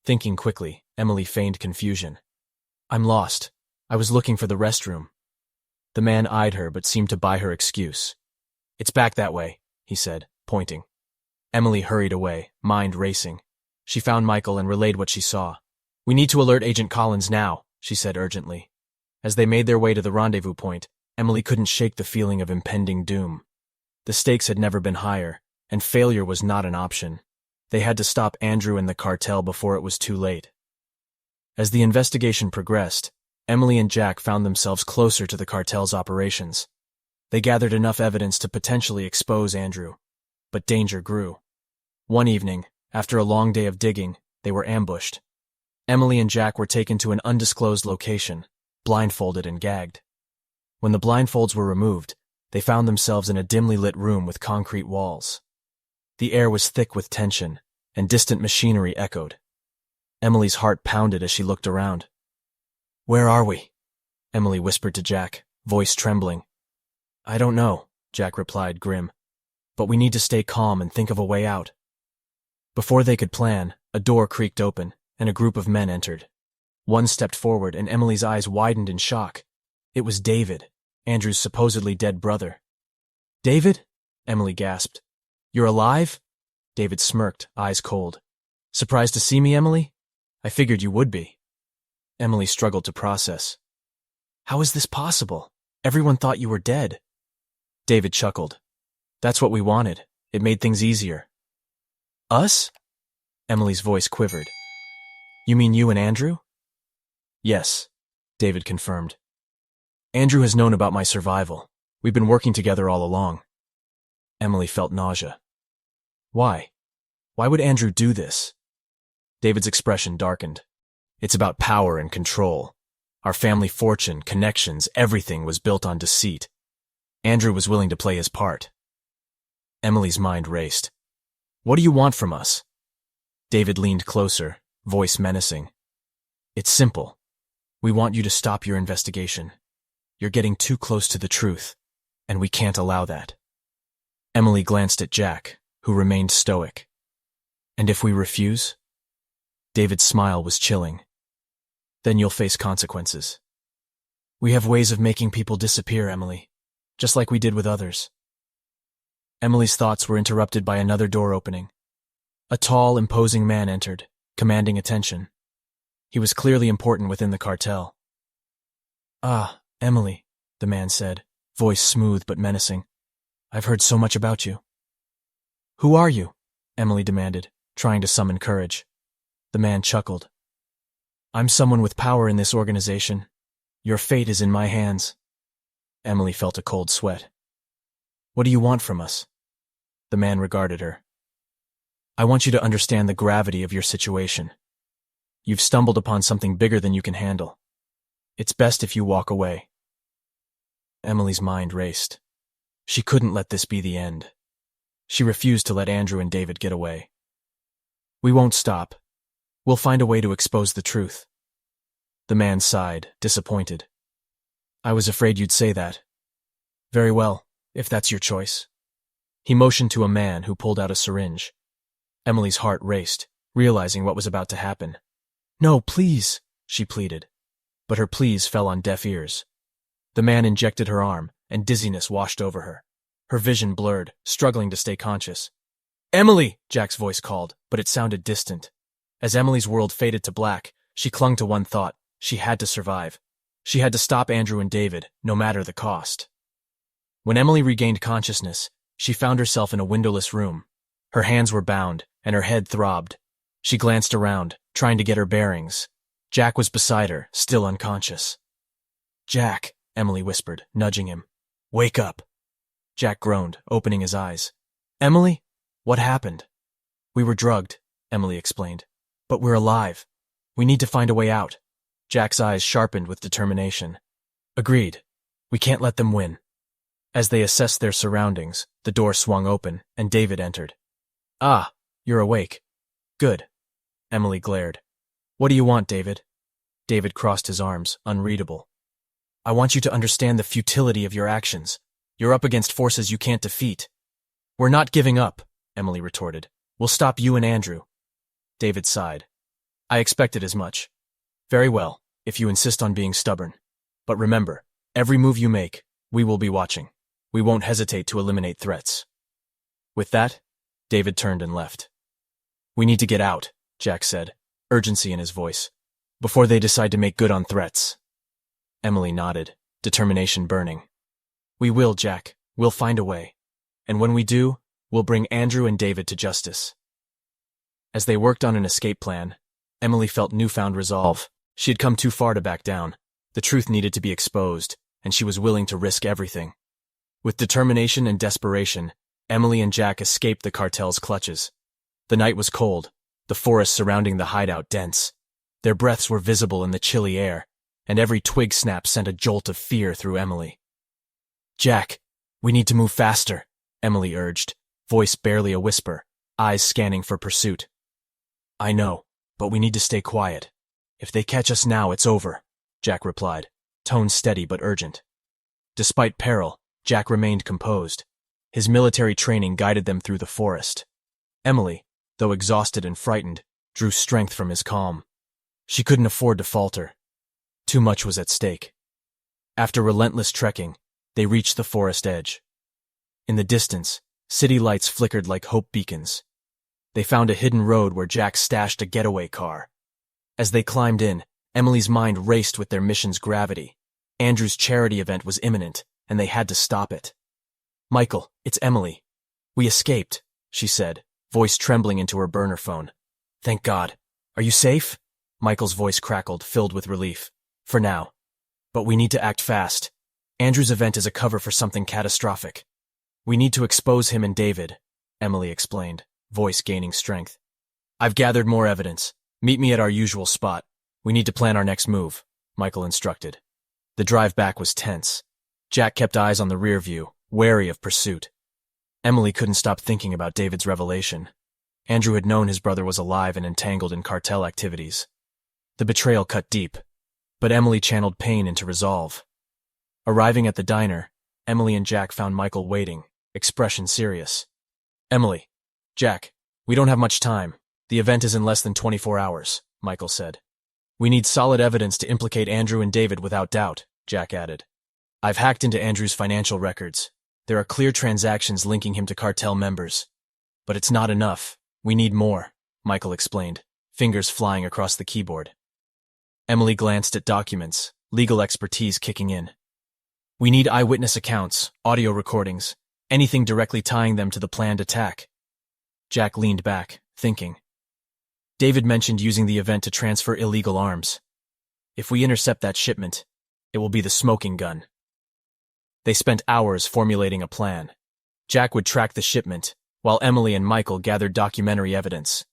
Speaker 1: Thinking quickly, Emily feigned confusion. I'm lost. I was looking for the restroom. The man eyed her but seemed to buy her excuse. It's back that way, he said, pointing. Emily hurried away, mind racing. She found Michael and relayed what she saw. We need to alert Agent Collins now, she said urgently. As they made their way to the rendezvous point, Emily couldn't shake the feeling of impending doom. The stakes had never been higher, and failure was not an option. They had to stop Andrew and the cartel before it was too late. As the investigation progressed, Emily and Jack found themselves closer to the cartel's operations. They gathered enough evidence to potentially expose Andrew, but danger grew. One evening, After a long day of digging, they were ambushed. Emily and Jack were taken to an undisclosed location, blindfolded and gagged. When the blindfolds were removed, they found themselves in a dimly lit room with concrete walls. The air was thick with tension, and distant machinery echoed. Emily's heart pounded as she looked around. "Where are we?" Emily whispered to Jack, voice trembling. "I don't know," Jack replied, grim. "But we need to stay calm and think of a way out." Before they could plan, a door creaked open, and a group of men entered. One stepped forward, and Emily's eyes widened in shock. It was David, Andrew's supposedly dead brother. "David?" Emily gasped. "You're alive?" David smirked, eyes cold. "Surprised to see me, Emily? I figured you would be." Emily struggled to process. "How is this possible? Everyone thought you were dead." David chuckled. "That's what we wanted. It made things easier." "Us?" Emily's voice quivered. "You mean you and Andrew?" "Yes," David confirmed. "Andrew has known about my survival. We've been working together all along." Emily felt nausea. "Why? Why would Andrew do this?" David's expression darkened. "It's about power and control. Our family fortune, connections, everything was built on deceit. Andrew was willing to play his part." Emily's mind raced. "What do you want from us?" David leaned closer, voice menacing. "It's simple. We want you to stop your investigation. You're getting too close to the truth, and we can't allow that." Emily glanced at Jack, who remained stoic. "And if we refuse?" David's smile was chilling. "Then you'll face consequences. We have ways of making people disappear, Emily, just like we did with others." Emily's thoughts were interrupted by another door opening. A tall, imposing man entered, commanding attention. He was clearly important within the cartel. "Ah, Emily," the man said, voice smooth but menacing. "I've heard so much about you." "Who are you?" Emily demanded, trying to summon courage. The man chuckled. "I'm someone with power in this organization. Your fate is in my hands." Emily felt a cold sweat. "What do you want from us?" The man regarded her. "I want you to understand the gravity of your situation. You've stumbled upon something bigger than you can handle. It's best if you walk away." Emily's mind raced. She couldn't let this be the end. She refused to let Andrew and David get away. "We won't stop. We'll find a way to expose the truth." The man sighed, disappointed. "I was afraid you'd say that." "Very well, if that's your choice." He motioned to a man who pulled out a syringe. Emily's heart raced, realizing what was about to happen. "No, please," she pleaded. But her pleas fell on deaf ears. The man injected her arm, and dizziness washed over her. Her vision blurred, struggling to stay conscious. "Emily!" Jack's voice called, but it sounded distant. As Emily's world faded to black, she clung to one thought. She had to survive. She had to stop Andrew and David, no matter the cost. When Emily regained consciousness, she found herself in a windowless room. Her hands were bound, and her head throbbed. She glanced around, trying to get her bearings. Jack was beside her, still unconscious. "Jack," Emily whispered, nudging him. "Wake up." Jack groaned, opening his eyes. "Emily? What happened?" "We were drugged," Emily explained. "But we're alive. We need to find a way out." Jack's eyes sharpened with determination. "Agreed. We can't let them win." As they assessed their surroundings, the door swung open, and David entered. "Ah, you're awake. Good." Emily glared. "What do you want, David?" David crossed his arms, unreadable. "I want you to understand the futility of your actions. You're up against forces you can't defeat." "We're not giving up," Emily retorted. "We'll stop you and Andrew." David sighed. "I expected as much." "Very well, if you insist on being stubborn. But remember, every move you make, we will be watching. We won't hesitate to eliminate threats." With that, David turned and left. "We need to get out," Jack said, urgency in his voice, "before they decide to make good on threats." Emily nodded, determination burning. "We will, Jack. We'll find a way. And when we do, we'll bring Andrew and David to justice." As they worked on an escape plan, Emily felt newfound resolve. She had come too far to back down. The truth needed to be exposed, and she was willing to risk everything. With determination and desperation, Emily and Jack escaped the cartel's clutches. The night was cold, the forest surrounding the hideout dense. Their breaths were visible in the chilly air, and every twig snap sent a jolt of fear through Emily. "Jack, we need to move faster," Emily urged, voice barely a whisper, eyes scanning for pursuit. "I know, but we need to stay quiet. If they catch us now, it's over," Jack replied, tone steady but urgent. Despite peril, Jack remained composed. His military training guided them through the forest. Emily, though exhausted and frightened, drew strength from his calm. She couldn't afford to falter. Too much was at stake. After relentless trekking, they reached the forest edge. In the distance, city lights flickered like hope beacons. They found a hidden road where Jack stashed a getaway car. As they climbed in, Emily's mind raced with their mission's gravity. Andrew's charity event was imminent, and they had to stop it. "Michael, it's Emily. We escaped," she said, voice trembling into her burner phone. "Thank God. Are you safe?" Michael's voice crackled, filled with relief. "For now. But we need to act fast. Andrew's event is a cover for something catastrophic. We need to expose him and David," Emily explained, voice gaining strength. "I've gathered more evidence. Meet me at our usual spot. We need to plan our next move," Michael instructed. The drive back was tense. Jack kept eyes on the rear view, wary of pursuit. Emily couldn't stop thinking about David's revelation. Andrew had known his brother was alive and entangled in cartel activities. The betrayal cut deep, but Emily channeled pain into resolve. Arriving at the diner, Emily and Jack found Michael waiting, expression serious. "Emily, Jack, we don't have much time. The event is in less than 24 hours, Michael said. "We need solid evidence to implicate Andrew and David without doubt," Jack added. "I've hacked into Andrew's financial records. There are clear transactions linking him to cartel members. But it's not enough. We need more," Michael explained, fingers flying across the keyboard. Emily glanced at documents, legal expertise kicking in. "We need eyewitness accounts, audio recordings, anything directly tying them to the planned attack." Jack leaned back, thinking. David mentioned using the event to transfer illegal arms. If we intercept that shipment, it will be the smoking gun. They spent hours formulating a plan. Jack would track the shipment, while Emily and Michael gathered documentary evidence.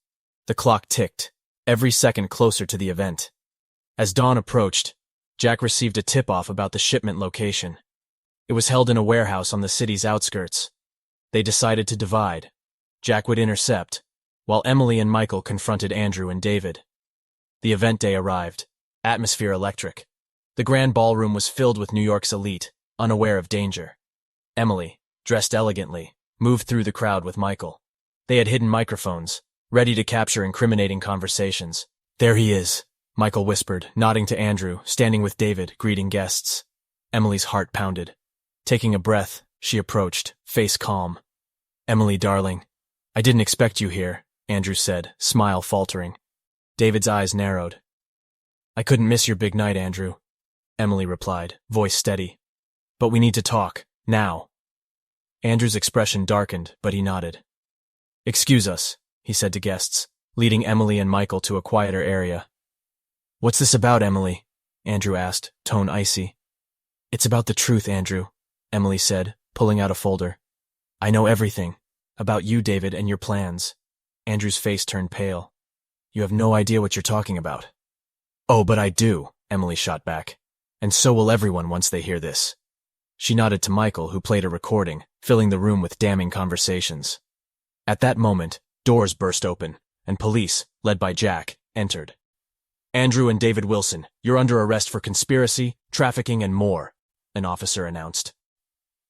Speaker 1: The clock ticked, every second closer to the event. As dawn approached, Jack received a tip-off about the shipment location. It was held in a warehouse on the city's outskirts. They decided to divide. Jack would intercept, while Emily and Michael confronted Andrew and David. The event day arrived, atmosphere electric. The grand ballroom was filled with New York's elite, unaware of danger. Emily, dressed elegantly, moved through the crowd with Michael. They had hidden microphones, ready to capture incriminating conversations. "There he is," Michael whispered, nodding to Andrew, standing with David, greeting guests. Emily's heart pounded. Taking a breath, she approached, face calm. "Emily, darling, I didn't expect you here," Andrew said, smile faltering. David's eyes narrowed. "I couldn't miss your big night, Andrew," Emily replied, voice steady. "But we need to talk, now." Andrew's expression darkened, but he nodded. "Excuse us," he said to guests, leading Emily and Michael to a quieter area. "What's this about, Emily?" Andrew asked, tone icy. "It's about the truth, Andrew," Emily said, pulling out a folder. "I know everything, about you, David, and your plans." Andrew's face turned pale. "You have no idea what you're talking about." "Oh, but I do," Emily shot back. "And so will everyone once they hear this." She nodded to Michael, who played a recording, filling the room with damning conversations. At that moment, doors burst open, and police, led by Jack, entered. "Andrew and David Wilson, you're under arrest for conspiracy, trafficking, and more," an officer announced.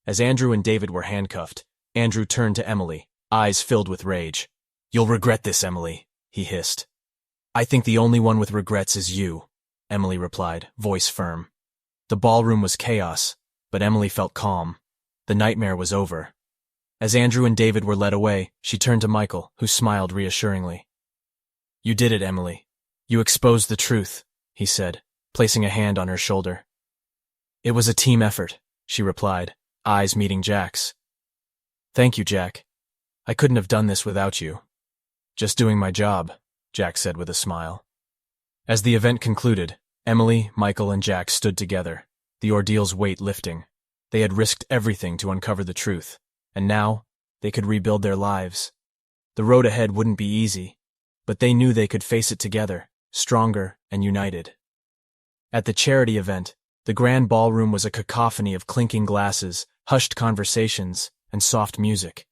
Speaker 1: As Andrew and David were handcuffed, Andrew turned to Emily, eyes filled with rage. "You'll regret this, Emily," he hissed. "I think the only one with regrets is you," Emily replied, voice firm. The ballroom was chaos, but Emily felt calm. The nightmare was over. As Andrew and David were led away, she turned to Michael, who smiled reassuringly. "You did it, Emily. You exposed the truth," he said, placing a hand on her shoulder. "It was a team effort," she replied, eyes meeting Jack's. "Thank you, Jack. I couldn't have done this without you." "Just doing my job," Jack said with a smile. As the event concluded, Emily, Michael, and Jack stood together, the ordeal's weight lifting. They had risked everything to uncover the truth, and now they could rebuild their lives. The road ahead wouldn't be easy, but they knew they could face it together, stronger and united. At the charity event, the grand ballroom was a cacophony of clinking glasses, hushed conversations, and soft music.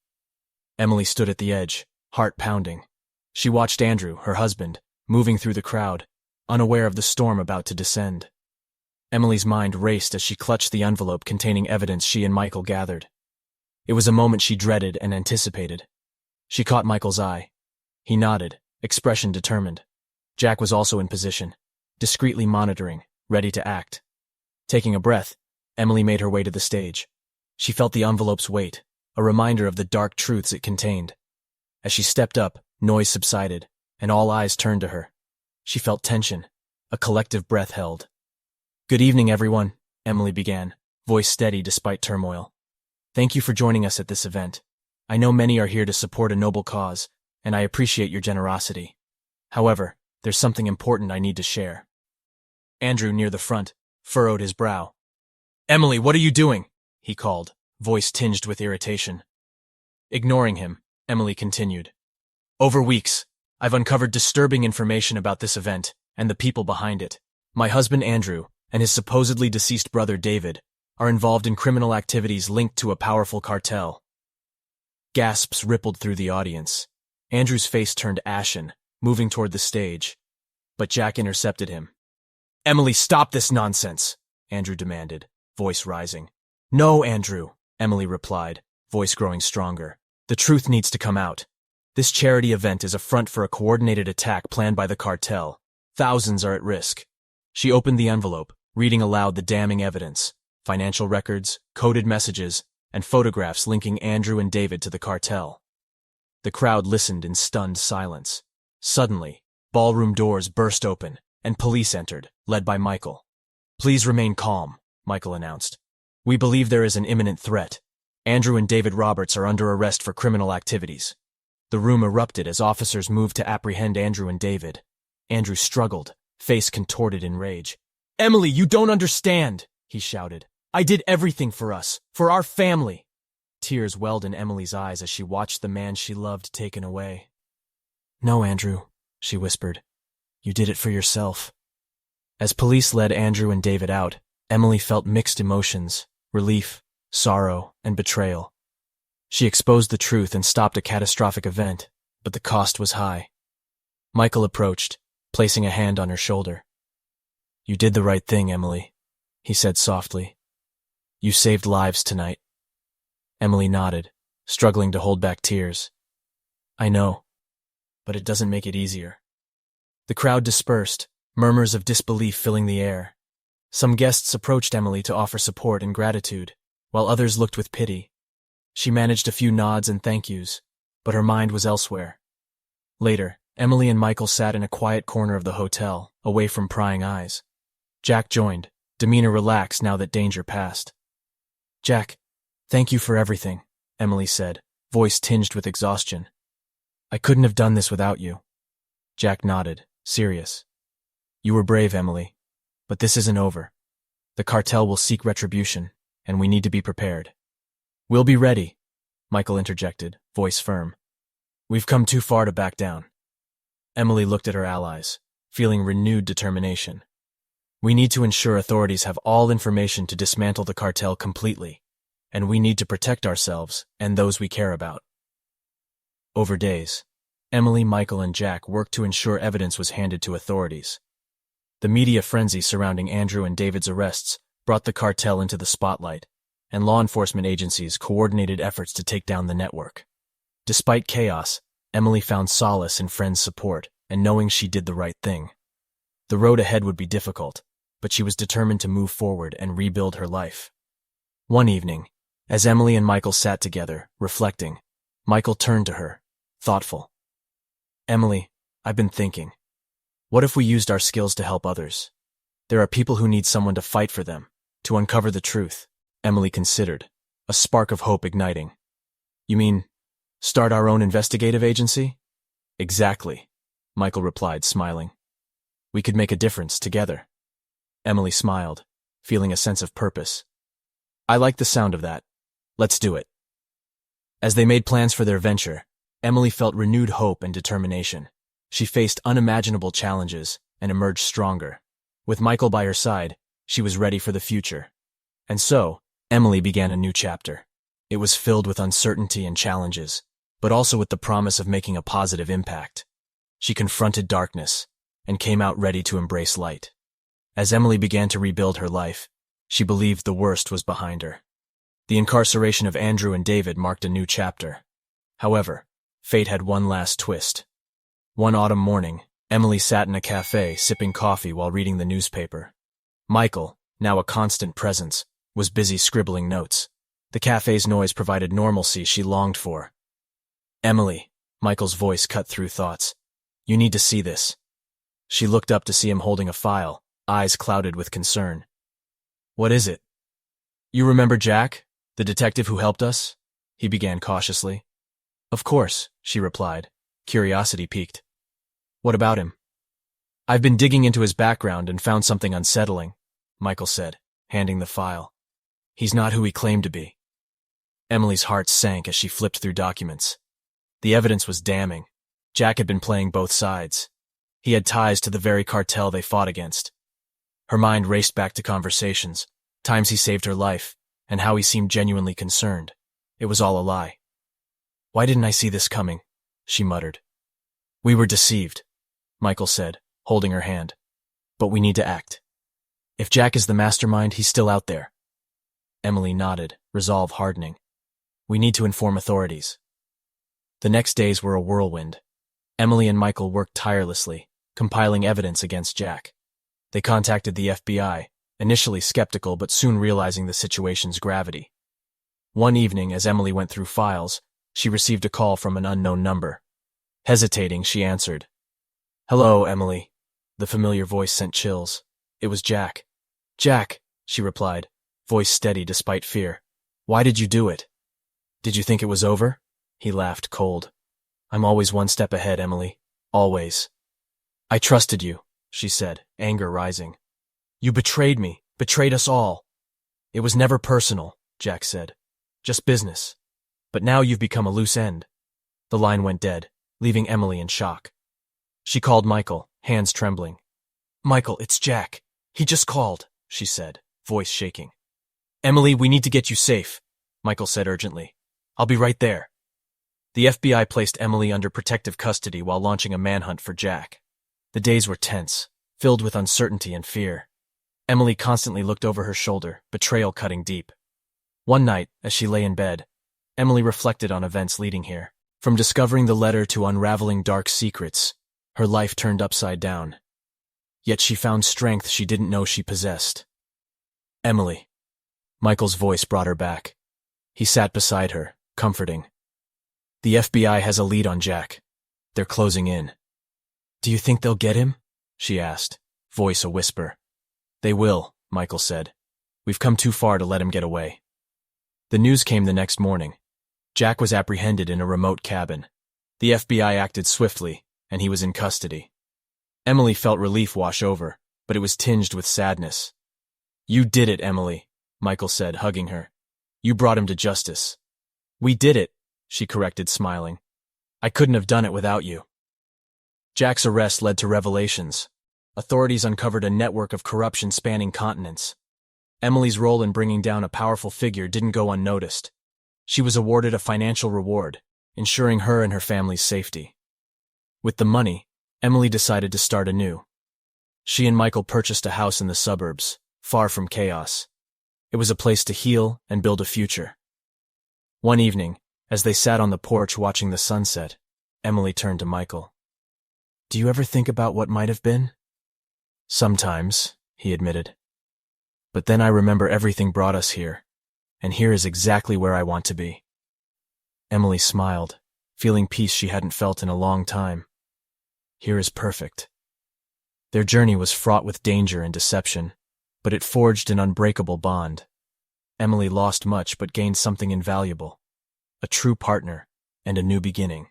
Speaker 1: Emily stood at the edge, heart pounding. She watched Andrew, her husband, moving through the crowd, unaware of the storm about to descend. Emily's mind raced as she clutched the envelope containing evidence she and Michael gathered. It was a moment she dreaded and anticipated. She caught Michael's eye. He nodded, expression determined. Jack was also in position, discreetly monitoring, ready to act. Taking a breath, Emily made her way to the stage. She felt the envelope's weight, a reminder of the dark truths it contained. As she stepped up, noise subsided, and all eyes turned to her. She felt tension, a collective breath held. "Good evening, everyone," Emily began, voice steady despite turmoil. "Thank you for joining us at this event. I know many are here to support a noble cause, and I appreciate your generosity. However, there's something important I need to share." Andrew, near the front, furrowed his brow. "Emily, what are you doing?" he called, voice tinged with irritation. Ignoring him, Emily continued. "Over weeks, I've uncovered disturbing information about this event and the people behind it. My husband Andrew and his supposedly deceased brother David are involved in criminal activities linked to a powerful cartel." Gasps rippled through the audience. Andrew's face turned ashen, moving toward the stage. But Jack intercepted him. "Emily, stop this nonsense," Andrew demanded, voice rising. "No, Andrew," Emily replied, voice growing stronger. "The truth needs to come out. This charity event is a front for a coordinated attack planned by the cartel. Thousands are at risk." She opened the envelope, reading aloud the damning evidence, financial records, coded messages, and photographs linking Andrew and David to the cartel. The crowd listened in stunned silence. Suddenly, ballroom doors burst open, and police entered, led by Michael. "Please remain calm," Michael announced. "We believe there is an imminent threat. Andrew and David Roberts are under arrest for criminal activities." The room erupted as officers moved to apprehend Andrew and David. Andrew struggled, face contorted in rage. "Emily, you don't understand," he shouted. "I did everything for us, for our family." Tears welled in Emily's eyes as she watched the man she loved taken away. "No, Andrew," she whispered. "You did it for yourself." As police led Andrew and David out, Emily felt mixed emotions, relief, sorrow, and betrayal. She exposed the truth and stopped a catastrophic event, but the cost was high. Michael approached, placing a hand on her shoulder. "You did the right thing, Emily," he said softly. "You saved lives tonight." Emily nodded, struggling to hold back tears. "I know, but it doesn't make it easier." The crowd dispersed, murmurs of disbelief filling the air. Some guests approached Emily to offer support and gratitude, while others looked with pity. She managed a few nods and thank yous, but her mind was elsewhere. Later, Emily and Michael sat in a quiet corner of the hotel, away from prying eyes. Jack joined, demeanor relaxed now that danger passed. "Jack, thank you for everything," Emily said, voice tinged with exhaustion. "I couldn't have done this without you." Jack nodded, serious. "You were brave, Emily, but this isn't over. The cartel will seek retribution, and we need to be prepared." "We'll be ready," Michael interjected, voice firm. "We've come too far to back down." Emily looked at her allies, feeling renewed determination. "We need to ensure authorities have all information to dismantle the cartel completely, and we need to protect ourselves and those we care about." Over days, Emily, Michael, and Jack worked to ensure evidence was handed to authorities. The media frenzy surrounding Andrew and David's arrests brought the cartel into the spotlight, and law enforcement agencies coordinated efforts to take down the network. Despite chaos, Emily found solace in friends' support and knowing she did the right thing. The road ahead would be difficult, but she was determined to move forward and rebuild her life. One evening, as Emily and Michael sat together, reflecting, Michael turned to her, thoughtful. "Emily, I've been thinking. What if we used our skills to help others? There are people who need someone to fight for them, to uncover the truth." Emily considered, a spark of hope igniting. "You mean, start our own investigative agency?" "Exactly," Michael replied, smiling. "We could make a difference together." Emily smiled, feeling a sense of purpose. "I like the sound of that. Let's do it." As they made plans for their venture, Emily felt renewed hope and determination. She faced unimaginable challenges and emerged stronger. With Michael by her side, she was ready for the future. And so, Emily began a new chapter. It was filled with uncertainty and challenges, but also with the promise of making a positive impact. She confronted darkness and came out ready to embrace light. As Emily began to rebuild her life, she believed the worst was behind her. The incarceration of Andrew and David marked a new chapter. However, fate had one last twist. One autumn morning, Emily sat in a cafe sipping coffee while reading the newspaper. Michael, now a constant presence, was busy scribbling notes. The cafe's noise provided normalcy she longed for. "Emily," Michael's voice cut through thoughts. "You need to see this." She looked up to see him holding a file, eyes clouded with concern. "What is it?" "You remember Jack, the detective who helped us?" he began cautiously. "Of course," she replied, curiosity piqued. "What about him?" "I've been digging into his background and found something unsettling," Michael said, handing the file. "He's not who he claimed to be." Emily's heart sank as she flipped through documents. The evidence was damning. Jack had been playing both sides. He had ties to the very cartel they fought against. Her mind raced back to conversations, times he saved her life, and how he seemed genuinely concerned. It was all a lie. "Why didn't I see this coming?" she muttered. "We were deceived," Michael said, holding her hand. "But we need to act. If Jack is the mastermind, he's still out there." Emily nodded, resolve hardening. "We need to inform authorities." The next days were a whirlwind. Emily and Michael worked tirelessly, compiling evidence against Jack. They contacted the FBI, initially skeptical but soon realizing the situation's gravity. One evening, as Emily went through files, she received a call from an unknown number. Hesitating, she answered. "Hello, Emily." The familiar voice sent chills. It was Jack. "Jack," she replied, voice steady despite fear. "Why did you do it?" "Did you think it was over?" He laughed, cold. "I'm always one step ahead, Emily. Always." "I trusted you," she said, anger rising. "You betrayed me, betrayed us all." "It was never personal," Jack said. "Just business. But now you've become a loose end." The line went dead, leaving Emily in shock. She called Michael, hands trembling. "Michael, it's Jack. He just called," she said, voice shaking. "Emily, we need to get you safe," Michael said urgently. "I'll be right there." The FBI placed Emily under protective custody while launching a manhunt for Jack. The days were tense, filled with uncertainty and fear. Emily constantly looked over her shoulder, betrayal cutting deep. One night, as she lay in bed, Emily reflected on events leading here. From discovering the letter to unraveling dark secrets, her life turned upside down. Yet she found strength she didn't know she possessed. "Emily." Michael's voice brought her back. He sat beside her, comforting. "The FBI has a lead on Jack. They're closing in." "Do you think they'll get him?" she asked, voice a whisper. "They will," Michael said. "We've come too far to let him get away." The news came the next morning. Jack was apprehended in a remote cabin. The FBI acted swiftly, and he was in custody. Emily felt relief wash over, but it was tinged with sadness. "You did it, Emily," Michael said, hugging her. "You brought him to justice." "We did it," she corrected, smiling. "I couldn't have done it without you." Jack's arrest led to revelations. Authorities uncovered a network of corruption spanning continents. Emily's role in bringing down a powerful figure didn't go unnoticed. She was awarded a financial reward, ensuring her and her family's safety. With the money, Emily decided to start anew. She and Michael purchased a house in the suburbs, far from chaos. It was a place to heal and build a future. One evening, as they sat on the porch watching the sunset, Emily turned to Michael. "Do you ever think about what might have been?" "Sometimes," he admitted. "But then I remember everything brought us here, and here is exactly where I want to be." Emily smiled, feeling peace she hadn't felt in a long time. Here is perfect. Their journey was fraught with danger and deception, but it forged an unbreakable bond. Emily lost much but gained something invaluable, a true partner and a new beginning.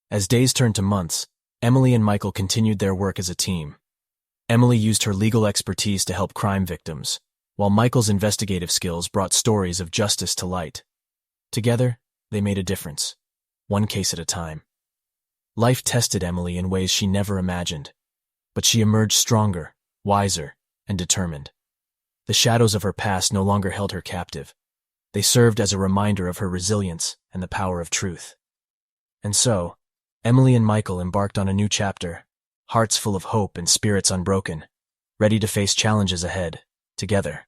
Speaker 1: As days turned to months, Emily and Michael continued their work as a team. Emily used her legal expertise to help crime victims, while Michael's investigative skills brought stories of justice to light. Together, they made a difference. one case at a time. Life tested Emily in ways she never imagined, but she emerged stronger, wiser, and determined. The shadows of her past no longer held her captive. They served as a reminder of her resilience and the power of truth. And so, Emily and Michael embarked on a new chapter, hearts full of hope and spirits unbroken, ready to face challenges ahead, together.